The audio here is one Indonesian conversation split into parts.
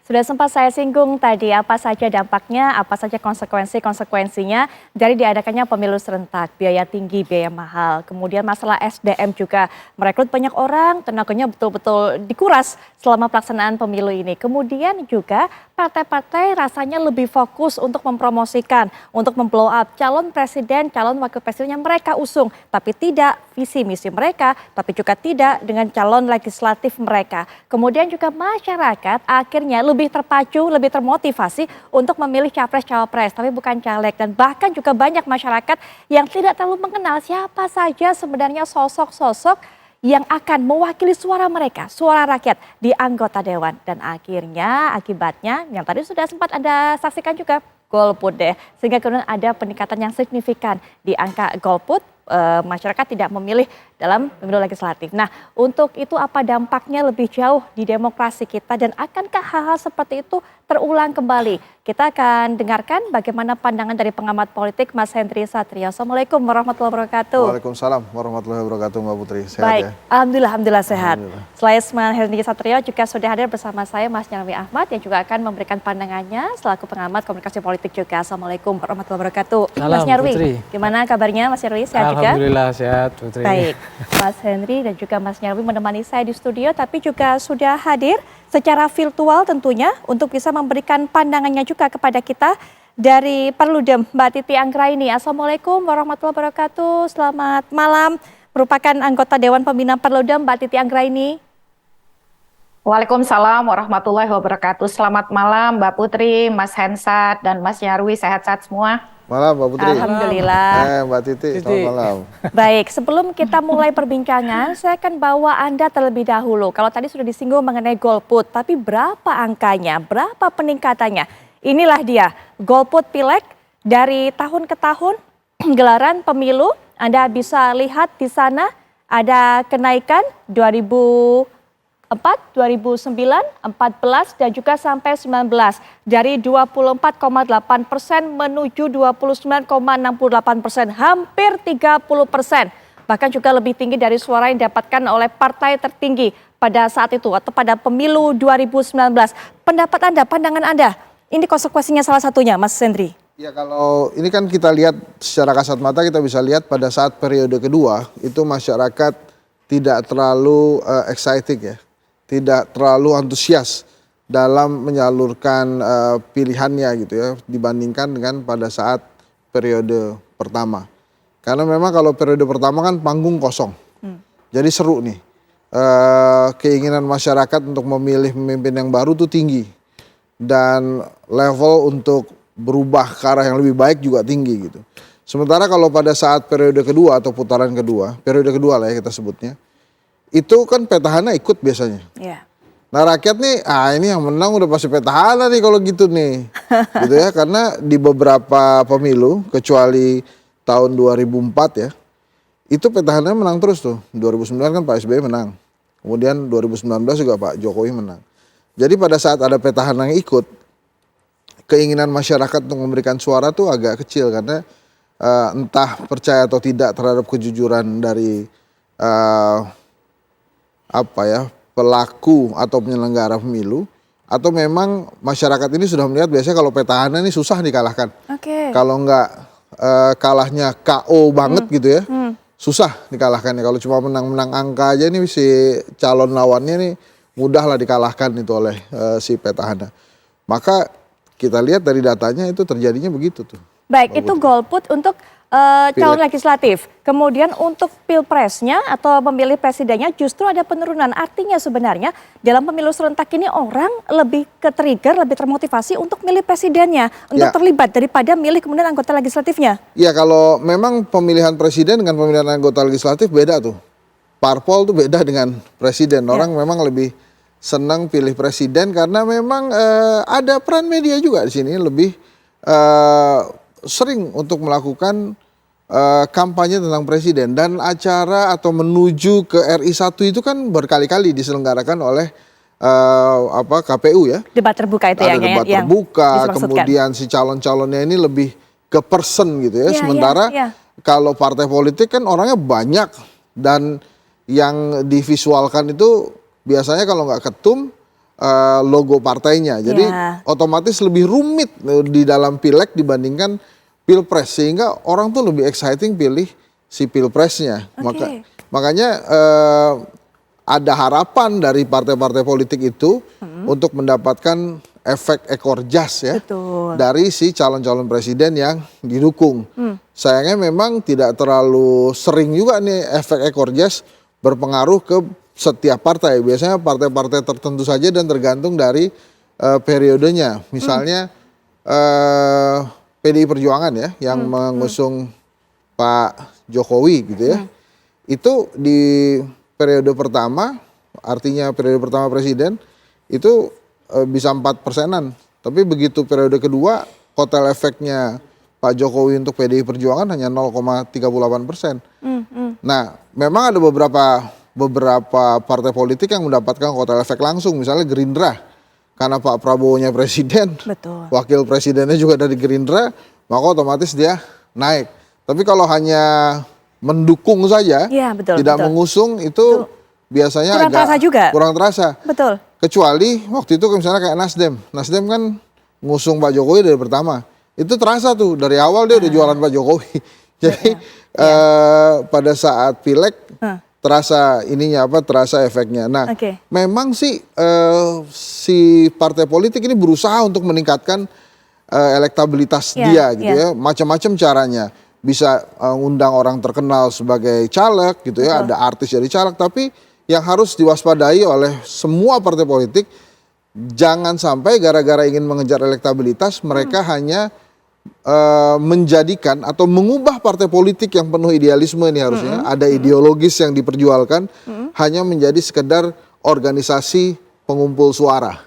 Sudah sempat saya singgung tadi apa saja dampaknya, apa saja konsekuensinya dari diadakannya pemilu serentak, biaya tinggi, biaya mahal. Kemudian masalah SDM juga, merekrut banyak orang, tenaganya betul-betul dikuras selama pelaksanaan pemilu ini. Kemudian juga partai-partai rasanya lebih fokus untuk mempromosikan, untuk memblow up calon presiden, calon wakil presiden yang mereka usung. Tapi tidak visi misi mereka, tapi juga tidak dengan calon legislatif mereka. Kemudian juga masyarakat akhirnya lebih terpacu, lebih termotivasi untuk memilih capres-cawapres, tapi bukan caleg. Dan bahkan juga banyak masyarakat yang tidak terlalu mengenal siapa saja sebenarnya sosok-sosok yang akan mewakili suara mereka, suara rakyat di anggota dewan. Dan akhirnya akibatnya yang tadi sudah sempat Anda saksikan juga, golput deh. Sehingga kemudian ada peningkatan yang signifikan di angka golput, masyarakat tidak memilih dalam pemilu legislatif. Nah, untuk itu apa dampaknya lebih jauh di demokrasi kita dan akankah hal-hal seperti itu terulang kembali? Kita akan dengarkan bagaimana pandangan dari pengamat politik Mas Henry Satrio. Assalamualaikum warahmatullahi wabarakatuh. Waalaikumsalam warahmatullahi wabarakatuh, Mbak Putri. Sehat Baik, ya? Alhamdulillah sehat. Alhamdulillah. Selain Mas Henry Satrio juga sudah hadir bersama saya Mas Nyarwi Ahmad yang juga akan memberikan pandangannya selaku pengamat komunikasi politik juga. Assalamualaikum warahmatullahi wabarakatuh. Salam, Mas Nyarwi, Putri. gimana kabarnya Mas Nyarwi? Sehat juga? Alhamdulillah sehat, Putri. Baik, Mas Henry dan juga Mas Nyarwi menemani saya di studio tapi juga sudah hadir secara virtual tentunya untuk bisa memberikan pandangannya juga kepada kita dari Perludem Mbak Titi Anggraini. Assalamualaikum warahmatullahi wabarakatuh. Selamat malam. Merupakan anggota Dewan Pembina Perludem Mbak Titi Anggraini. Waalaikumsalam warahmatullahi wabarakatuh. Selamat malam Mbak Putri, Mas Hensat, dan Mas Nyarwi. Sehat-sehat semua? Malam Mbak Putri. Alhamdulillah. Mbak Titi, selamat malam. Baik, sebelum kita mulai perbincangan, saya akan bawa Anda terlebih dahulu. Kalau tadi sudah disinggung mengenai golput, tapi berapa angkanya, berapa peningkatannya? Inilah dia, golput pileg dari tahun ke tahun, gelaran pemilu. Anda bisa lihat di sana ada kenaikan 2004, 2009, 14 dan juga sampai 19 dari 24,8% menuju 29,68%, hampir 30%. Bahkan juga lebih tinggi dari suara yang didapatkan oleh partai tertinggi pada saat itu atau pada pemilu 2019. Pendapat Anda, pandangan Anda, ini konsekuensinya salah satunya Mas Henry. Ya kalau ini kan kita lihat secara kasat mata kita bisa lihat pada saat periode kedua itu masyarakat tidak terlalu excited ya. Tidak terlalu antusias dalam menyalurkan pilihannya gitu ya dibandingkan dengan pada saat periode pertama. Karena memang kalau periode pertama kan panggung kosong. Jadi seru nih. Keinginan masyarakat untuk memilih pemimpin yang baru tuh tinggi. Dan level untuk berubah ke arah yang lebih baik juga tinggi gitu. Sementara kalau pada saat periode kedua atau putaran kedua, periode kedua lah ya kita sebutnya, itu kan petahana ikut biasanya. Yeah. Nah rakyat nih, ini yang menang udah pasti petahana nih kalau gitu nih. Gitu ya, karena di beberapa pemilu, kecuali tahun 2004 ya, itu petahana menang terus tuh. 2009 kan Pak SBY menang. Kemudian 2019 juga Pak Jokowi menang. Jadi pada saat ada petahana yang ikut, keinginan masyarakat untuk memberikan suara tuh agak kecil. Karena entah percaya atau tidak terhadap kejujuran dari pelaku atau penyelenggara pemilu, atau memang masyarakat ini sudah melihat biasanya kalau petahana ini susah dikalahkan. Kalau nggak kalahnya KO banget gitu ya, susah dikalahkan. Kalau cuma menang-menang angka aja nih si calon lawannya nih mudah lah dikalahkan itu oleh si petahana. Maka kita lihat dari datanya itu terjadinya begitu tuh. Baik, itu golput untuk calon legislatif. Kemudian untuk pilpresnya atau memilih presidennya justru ada penurunan. Artinya sebenarnya dalam pemilu serentak ini orang lebih ke-trigger, lebih termotivasi untuk milih presidennya, untuk terlibat daripada milih kemudian anggota legislatifnya. Iya, kalau memang pemilihan presiden dengan pemilihan anggota legislatif beda tuh. Parpol tuh beda dengan presiden. Orang memang lebih senang pilih presiden karena memang ada peran media juga di sini lebih sering untuk melakukan kampanye tentang presiden, dan acara atau menuju ke RI1 itu kan berkali-kali diselenggarakan oleh KPU ya. Debat terbuka itu ya. Ada debat terbuka, kemudian si calon-calonnya ini lebih ke person gitu ya. Sementara kalau partai politik kan orangnya banyak dan yang divisualkan itu biasanya kalau nggak ketum logo partainya. Jadi otomatis lebih rumit di dalam pileg dibandingkan pilpres, sehingga orang tuh lebih exciting pilih si pilpresnya. Makanya ada harapan dari partai-partai politik itu untuk mendapatkan efek ekor jas ya dari si calon-calon presiden yang didukung. Sayangnya memang tidak terlalu sering juga nih efek ekor jas berpengaruh ke setiap partai. Biasanya partai-partai tertentu saja dan tergantung dari periodenya. Misalnya PDI Perjuangan ya yang mengusung Pak Jokowi gitu ya. Itu di periode pertama, artinya periode pertama presiden itu bisa 4%-an. Tapi begitu periode kedua, kotel efeknya Pak Jokowi untuk PDI Perjuangan hanya 0,38%. Nah, memang ada beberapa partai politik yang mendapatkan kotel efek langsung, misalnya Gerindra. Karena Pak Prabowo-nya presiden, wakil presidennya juga dari Gerindra, maka otomatis dia naik. Tapi kalau hanya mendukung saja, tidak mengusung, itu biasanya kurang terasa juga. Kurang terasa. Betul. Kecuali waktu itu misalnya kayak Nasdem. Nasdem kan ngusung Pak Jokowi dari pertama. Itu terasa tuh, dari awal dia udah jualan Pak Jokowi. Jadi pada saat pileg terasa ininya terasa efeknya. Nah, memang sih si partai politik ini berusaha untuk meningkatkan elektabilitas dia gitu ya. Macam-macam caranya. Bisa undang orang terkenal sebagai caleg gitu ya, ada artis jadi caleg, tapi yang harus diwaspadai oleh semua partai politik, jangan sampai gara-gara ingin mengejar elektabilitas mereka hanya menjadikan atau mengubah partai politik yang penuh idealisme ini harusnya ada ideologis yang diperjualkan hanya menjadi sekedar organisasi pengumpul suara.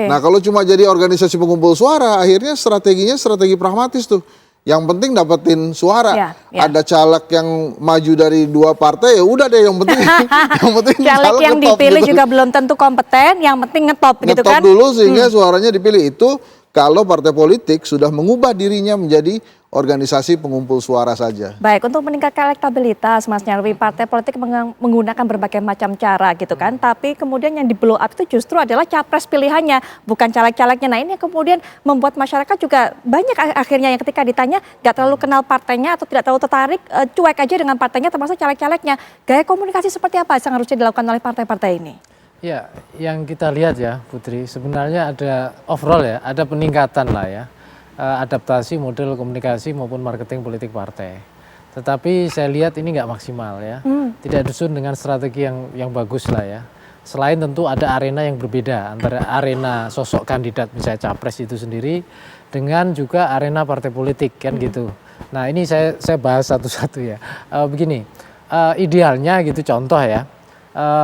Nah, kalau cuma jadi organisasi pengumpul suara, akhirnya strateginya strategi pragmatis tuh. Yang penting dapetin suara. Ada caleg yang maju dari dua partai, ya udah deh yang penting caleg yang dipilih gitu juga belum tentu kompeten, yang penting ngetop gitu kan. Ngetop dulu sehingga suaranya dipilih. Itu kalau partai politik sudah mengubah dirinya menjadi organisasi pengumpul suara saja. Baik, untuk meningkatkan elektabilitas, Mas Nyarwi, partai politik menggunakan berbagai macam cara gitu kan. Tapi kemudian yang di blow up itu justru adalah capres pilihannya, bukan caleg-calegnya. Nah, ini yang kemudian membuat masyarakat juga banyak akhirnya yang ketika ditanya gak terlalu kenal partainya atau tidak terlalu tertarik, cuek aja dengan partainya termasuk caleg-calegnya. Gaya komunikasi seperti apa yang harusnya dilakukan oleh partai-partai ini? Ya, yang kita lihat ya Putri, sebenarnya ada overall ya, ada peningkatan lah ya. Adaptasi model komunikasi maupun marketing politik partai. Tetapi saya lihat ini nggak maksimal ya, tidak disusun dengan strategi yang bagus lah ya. Selain tentu ada arena yang berbeda antara arena sosok kandidat misalnya capres itu sendiri dengan juga arena partai politik kan gitu. Nah ini saya bahas satu-satu ya. Begini, idealnya gitu contoh ya,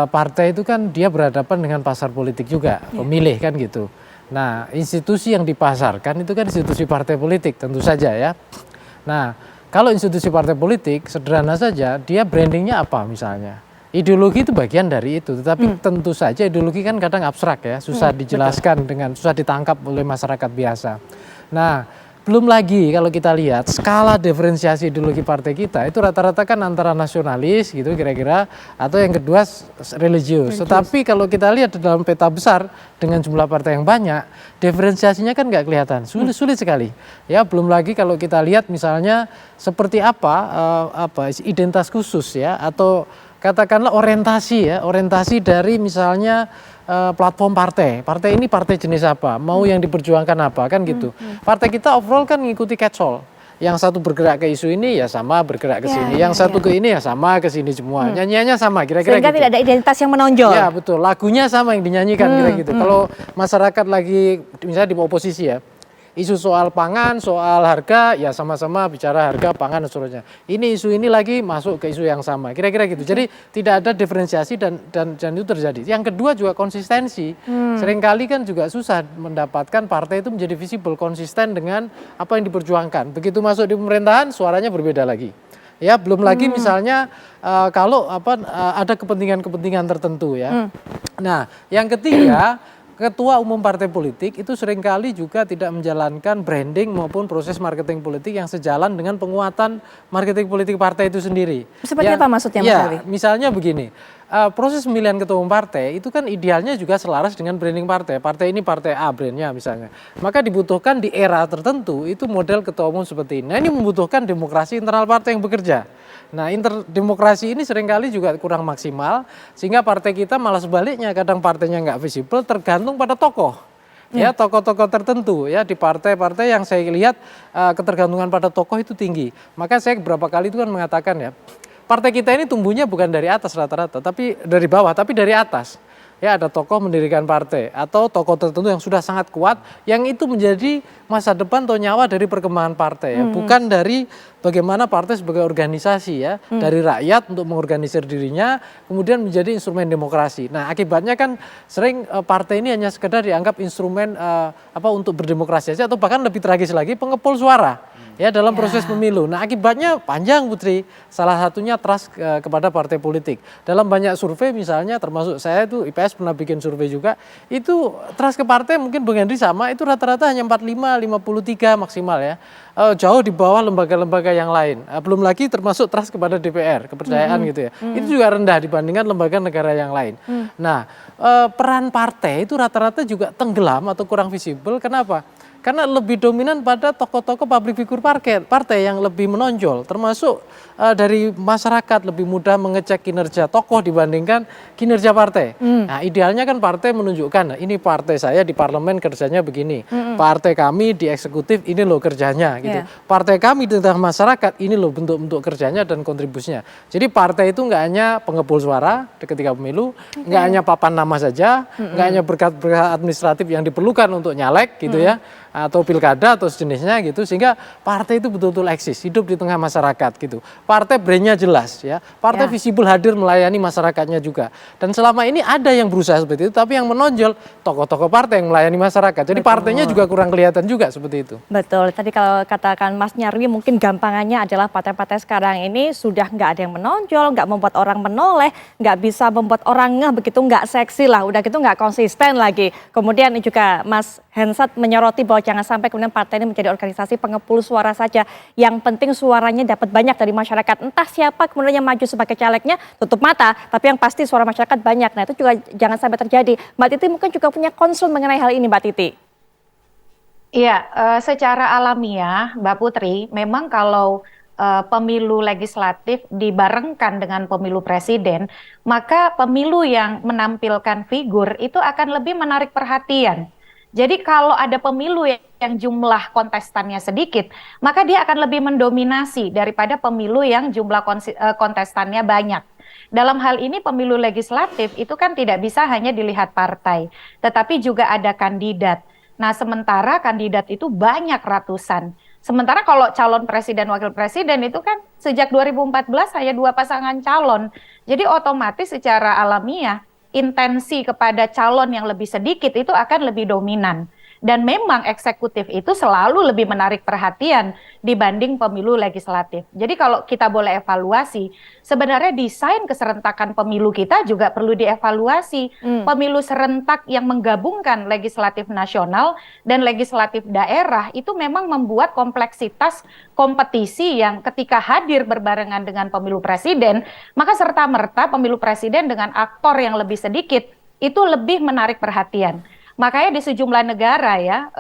partai itu kan dia berhadapan dengan pasar politik juga, pemilih kan gitu. Nah, institusi yang dipasarkan itu kan institusi partai politik tentu saja ya. Nah, kalau institusi partai politik sederhana saja, dia brandingnya apa misalnya? Ideologi itu bagian dari itu, tetapi tentu saja ideologi kan kadang abstrak ya, susah dijelaskan susah ditangkap oleh masyarakat biasa. Nah, belum lagi kalau kita lihat skala diferensiasi ideologi partai kita itu rata-rata kan antara nasionalis gitu kira-kira atau yang kedua religius. Tetapi kalau kita lihat dalam peta besar dengan jumlah partai yang banyak, diferensiasinya kan nggak kelihatan, sulit sekali. Ya belum lagi kalau kita lihat misalnya seperti apa identitas khusus ya atau katakanlah orientasi dari misalnya platform partai ini partai jenis apa, mau yang diperjuangkan apa kan gitu. Partai kita overall kan ngikuti catch-all, yang satu bergerak ke isu ini ya sama bergerak ke sini, yang satu ke ini ya sama ke sini semua, nyanyiannya sama kira-kira sehingga gitu. Tidak ada identitas yang menonjol. Ya betul, lagunya sama yang dinyanyikan kira gitu. Kalau masyarakat lagi misalnya di oposisi ya, isu soal pangan, soal harga, ya sama-sama bicara harga, pangan dan seterusnya. Ini isu ini lagi masuk ke isu yang sama, kira-kira gitu. Jadi tidak ada diferensiasi dan itu terjadi. Yang kedua juga konsistensi. Seringkali kan juga susah mendapatkan partai itu menjadi visible, konsisten dengan apa yang diperjuangkan. Begitu masuk di pemerintahan, suaranya berbeda lagi. Ya belum lagi misalnya kalau ada kepentingan-kepentingan tertentu ya. Nah yang ketiga, ketua umum partai politik itu seringkali juga tidak menjalankan branding maupun proses marketing politik yang sejalan dengan penguatan marketing politik partai itu sendiri. Seperti apa maksudnya, Mas Ya, Nyarwi? misalnya begini, proses pemilihan ketua umum partai itu kan idealnya juga selaras dengan branding partai. Partai ini partai A brandnya misalnya. Maka dibutuhkan di era tertentu itu model ketua umum seperti ini. Nah, ini membutuhkan demokrasi internal partai yang bekerja. Nah, demokrasi ini seringkali juga kurang maksimal sehingga partai kita malah sebaliknya, kadang partainya nggak visible tergantung pada tokoh. Ya, tokoh-tokoh tertentu ya di partai-partai yang saya lihat ketergantungan pada tokoh itu tinggi. Maka saya beberapa kali itu kan mengatakan ya, partai kita ini tumbuhnya bukan dari atas rata-rata, tapi dari bawah, tapi dari atas. Ya, ada tokoh mendirikan partai atau tokoh tertentu yang sudah sangat kuat, yang itu menjadi masa depan atau nyawa dari perkembangan partai ya, bukan dari bagaimana partai sebagai organisasi ya, dari rakyat untuk mengorganisir dirinya, kemudian menjadi instrumen demokrasi. Nah, akibatnya kan sering partai ini hanya sekedar dianggap instrumen untuk berdemokrasi saja, atau bahkan lebih tragis lagi pengepul suara. Ya, dalam proses pemilu. Nah, akibatnya panjang, Putri. Salah satunya trust kepada partai politik. Dalam banyak survei misalnya, termasuk saya itu IPS pernah bikin survei juga, itu trust ke partai mungkin Bung Henry sama, itu rata-rata hanya 45, 53 maksimal ya. Jauh di bawah lembaga-lembaga yang lain. Belum lagi termasuk trust kepada DPR, kepercayaan gitu ya. Itu juga rendah dibandingkan lembaga negara yang lain. Nah, peran partai itu rata-rata juga tenggelam atau kurang visible. Kenapa? Karena lebih dominan pada tokoh-tokoh public figure partai yang lebih menonjol, termasuk dari masyarakat lebih mudah mengecek kinerja tokoh dibandingkan kinerja partai. Nah, idealnya kan partai menunjukkan, nah, ini partai saya di parlemen kerjanya begini, partai kami di eksekutif ini loh kerjanya gitu, partai kami di tengah masyarakat ini loh bentuk-bentuk kerjanya dan kontribusinya. Jadi partai itu nggak hanya pengepul suara ketika pemilu, nggak hanya papan nama saja, nggak hanya berkat-berkat administratif yang diperlukan untuk nyalek gitu ya, atau pilkada atau sejenisnya gitu, sehingga partai itu betul-betul eksis, hidup di tengah masyarakat gitu. Partai brandnya jelas ya, partai visible hadir melayani masyarakatnya juga. Dan selama ini ada yang berusaha seperti itu, tapi yang menonjol tokoh-tokoh partai yang melayani masyarakat. Jadi partainya juga kurang kelihatan juga seperti itu. Betul, tadi kalau katakan Mas Nyarwi mungkin gampangannya adalah partai-partai sekarang ini sudah nggak ada yang menonjol, nggak membuat orang menoleh, nggak bisa membuat orang begitu, nggak seksi lah, udah gitu nggak konsisten lagi. Kemudian juga Mas Hensat menyoroti bahwa jangan sampai kemudian partai ini menjadi organisasi pengepul suara saja. Yang penting suaranya dapat banyak dari masyarakat. Entah siapa kemudian yang maju sebagai calegnya tutup mata, tapi yang pasti suara masyarakat banyak. Nah, itu juga jangan sampai terjadi. Mbak Titi mungkin juga punya concern mengenai hal ini, Mbak Titi. Iya, secara alamiah, Mbak Putri, memang kalau pemilu legislatif dibarengkan dengan pemilu presiden, maka pemilu yang menampilkan figur itu akan lebih menarik perhatian. Jadi kalau ada pemilu yang jumlah kontestannya sedikit, maka dia akan lebih mendominasi daripada pemilu yang jumlah kontestannya banyak. Dalam hal ini pemilu legislatif itu kan tidak bisa hanya dilihat partai, tetapi juga ada kandidat. Nah, sementara kandidat itu banyak ratusan. Sementara kalau calon presiden, wakil presiden itu kan sejak 2014 hanya 2 pasangan calon. Jadi otomatis secara alamiah intensi kepada calon yang lebih sedikit itu akan lebih dominan. Dan memang eksekutif itu selalu lebih menarik perhatian dibanding pemilu legislatif. Jadi kalau kita boleh evaluasi, sebenarnya desain keserentakan pemilu kita juga perlu dievaluasi. Pemilu serentak yang menggabungkan legislatif nasional dan legislatif daerah itu memang membuat kompleksitas kompetisi yang ketika hadir berbarengan dengan pemilu presiden, maka serta-merta pemilu presiden dengan aktor yang lebih sedikit itu lebih menarik perhatian. Makanya di sejumlah negara ya,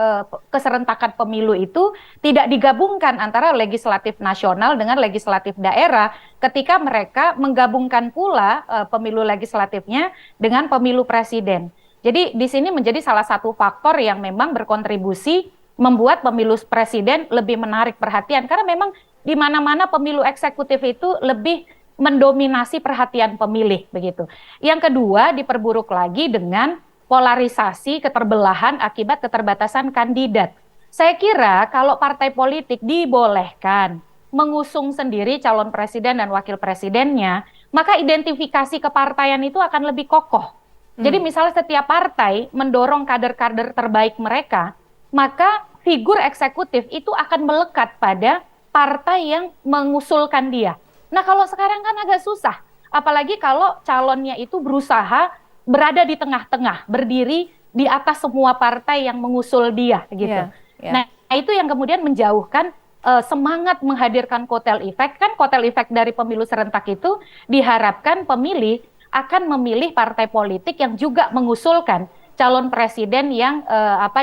keserentakan pemilu itu tidak digabungkan antara legislatif nasional dengan legislatif daerah ketika mereka menggabungkan pula pemilu legislatifnya dengan pemilu presiden. Jadi di sini menjadi salah satu faktor yang memang berkontribusi membuat pemilu presiden lebih menarik perhatian karena memang di mana-mana pemilu eksekutif itu lebih mendominasi perhatian pemilih begitu. Yang kedua diperburuk lagi dengan polarisasi, keterbelahan akibat keterbatasan kandidat. Saya kira kalau partai politik dibolehkan mengusung sendiri calon presiden dan wakil presidennya, maka identifikasi kepartaian itu akan lebih kokoh. Jadi misalnya setiap partai mendorong kader-kader terbaik mereka, maka figur eksekutif itu akan melekat pada partai yang mengusulkan dia. Nah, kalau sekarang kan agak susah, apalagi kalau calonnya itu berusaha berada di tengah-tengah, berdiri di atas semua partai yang mengusul dia gitu. Iya, iya. Nah, itu yang kemudian menjauhkan semangat menghadirkan kotel efek. Kan kotel efek dari pemilu serentak itu diharapkan pemilih akan memilih partai politik yang juga mengusulkan calon presiden yang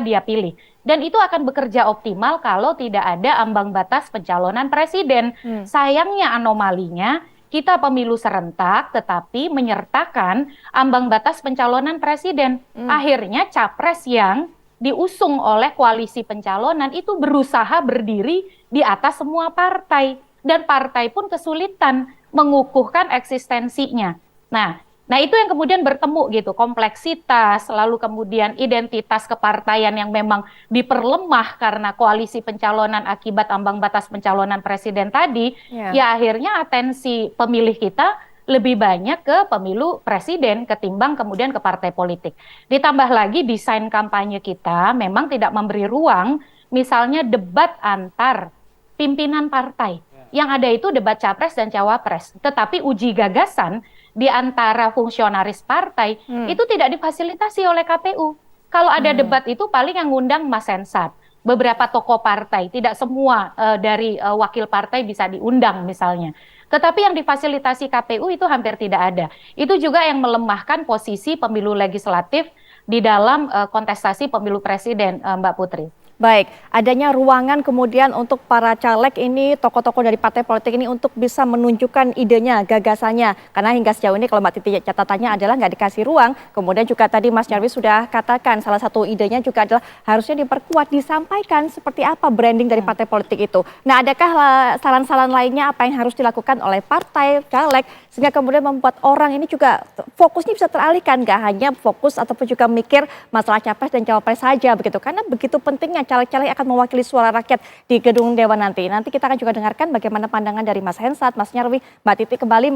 dia pilih. Dan itu akan bekerja optimal kalau tidak ada ambang batas pencalonan presiden. Sayangnya anomalinya kita pemilu serentak tetapi menyertakan ambang batas pencalonan presiden. Akhirnya capres yang diusung oleh koalisi pencalonan itu berusaha berdiri di atas semua partai. Dan partai pun kesulitan mengukuhkan eksistensinya. Nah, itu yang kemudian bertemu gitu, kompleksitas, lalu kemudian identitas kepartaian yang memang diperlemah karena koalisi pencalonan akibat ambang batas pencalonan presiden tadi, ya akhirnya atensi pemilih kita lebih banyak ke pemilu presiden ketimbang kemudian ke partai politik. Ditambah lagi desain kampanye kita memang tidak memberi ruang, misalnya debat antar pimpinan partai. Yang ada itu debat capres dan cawapres, tetapi uji gagasan di antara fungsionaris partai itu tidak difasilitasi oleh KPU. Kalau ada debat itu paling yang ngundang Mas Hensat, beberapa tokoh partai, tidak semua dari wakil partai bisa diundang misalnya. Tetapi yang difasilitasi KPU itu hampir tidak ada. Itu juga yang melemahkan posisi pemilu legislatif di dalam kontestasi pemilu presiden, Mbak Putri. Baik, adanya ruangan kemudian untuk para caleg ini, tokoh-tokoh dari partai politik ini untuk bisa menunjukkan idenya, gagasannya. Karena hingga sejauh ini kalau Mbak Titi catatannya adalah nggak dikasih ruang. Kemudian juga tadi Mas Nyarwi sudah katakan salah satu idenya juga adalah harusnya diperkuat, disampaikan seperti apa branding dari partai politik itu. Nah, adakah saran-saran lainnya apa yang harus dilakukan oleh partai, caleg, sehingga kemudian membuat orang ini juga fokusnya bisa teralihkan, nggak hanya fokus ataupun juga mikir masalah capres dan cawapres saja begitu. Karena begitu pentingnya caleg-caleg akan mewakili suara rakyat di gedung Dewan nanti. Nanti kita akan juga dengarkan bagaimana pandangan dari Mas Hensat, Mas Nyarwi, Mbak Titi kembali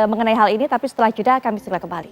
mengenai hal ini, tapi setelah jeda kami segera kembali.